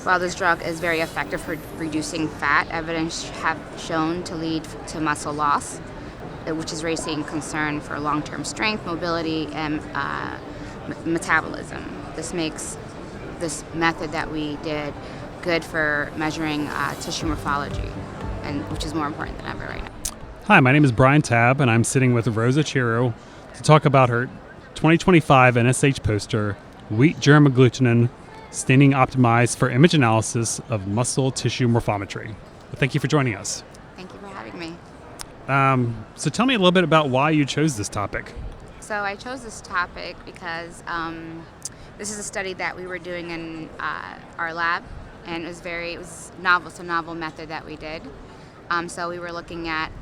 While this drug is very effective for reducing fat, evidence have shown to lead to muscle loss, which is raising concern for long-term strength, mobility, and metabolism. This makes this method that we did good for measuring tissue morphology, and which is more important than ever right now. Hi, my name is Brian Tabb, and I'm sitting with Rosa Cheru to talk about her 2025 NSH poster, Wheat Germ Agglutinin, Staining Optimized for Image Analysis of Muscle Tissue Morphometry. Well, thank you for joining us. Thank you for having me. So tell me a little bit about why you chose this topic. So I chose this topic because this is a study that we were doing in our lab, and it was novel. It's a novel method that we did. So we were looking at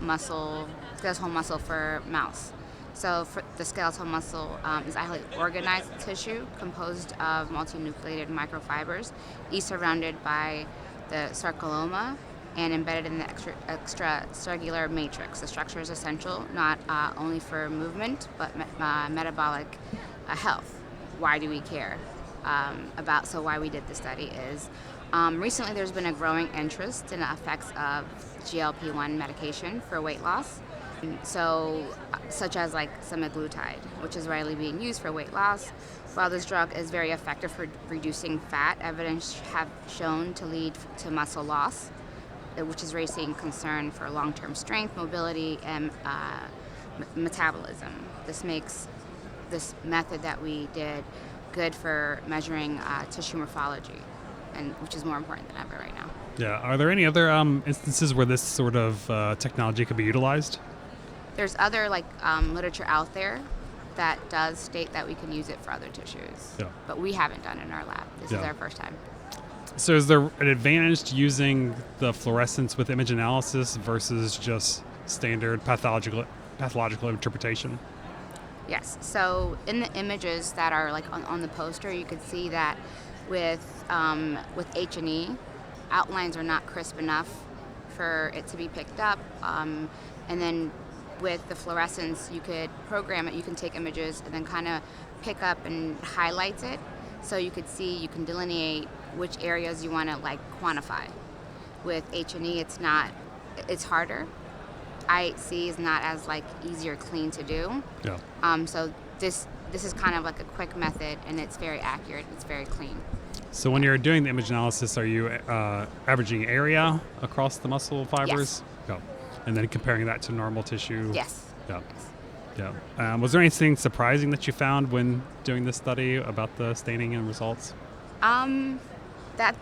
skeletal muscle for mouse. So for the skeletal muscle is a highly organized tissue composed of multinucleated microfibers, each surrounded by the sarcolemma and embedded in the extracellular matrix. The structure is essential not only for movement but metabolic health. Why do we care So why we did the study is recently there's been a growing interest in the effects of GLP-1 medication for weight loss. So, such as like semaglutide, which is widely being used for weight loss. While this drug is very effective for reducing fat, evidence have shown to lead to muscle loss, which is raising concern for long-term strength, mobility, and metabolism. This makes this method that we did good for measuring tissue morphology, and which is more important than ever right now. Yeah. Are there any other instances where this sort of technology could be utilized? There's other literature out there that does state that we can use it for other tissues, but we haven't done it in our lab. This is our first time. So is there an advantage to using the fluorescence with image analysis versus just standard pathological interpretation? Yes. So in the images that are on the poster, you could see that with H&E, outlines are not crisp enough for it to be picked up, and then with the fluorescence, you could program it. You can take images and then kind of pick up and highlight it, so you can delineate which areas you want to quantify. With H&E, it's harder. IHC is not as easy or clean to do. Yeah. So this is kind of like a quick method, and it's very accurate. It's very clean. So when you're doing the image analysis, are you averaging area across the muscle fibers? Yes. Yeah. And then comparing that to normal tissue? Yes. Yeah. Yes. Yeah. Was there anything surprising that you found when doing this study about the staining and results? That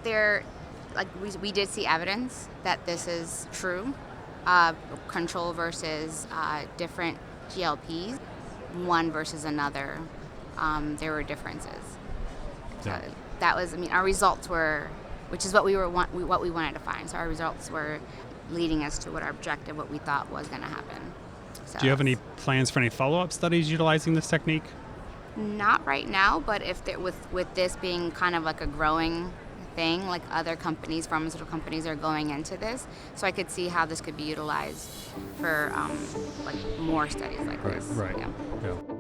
we did see evidence that this is true. Control versus different GLPs, one versus another, there were differences. Yeah. So that was, our results were, which is what we wanted to find. So our results were leading us to what our objective, what we thought was going to happen. So Do you have any plans for any follow-up studies utilizing this technique? Not right now, but with this being kind of like a growing thing, other companies, pharmaceutical companies are going into this, so I could see how this could be utilized for more studies like this. Right. Yeah. Yeah.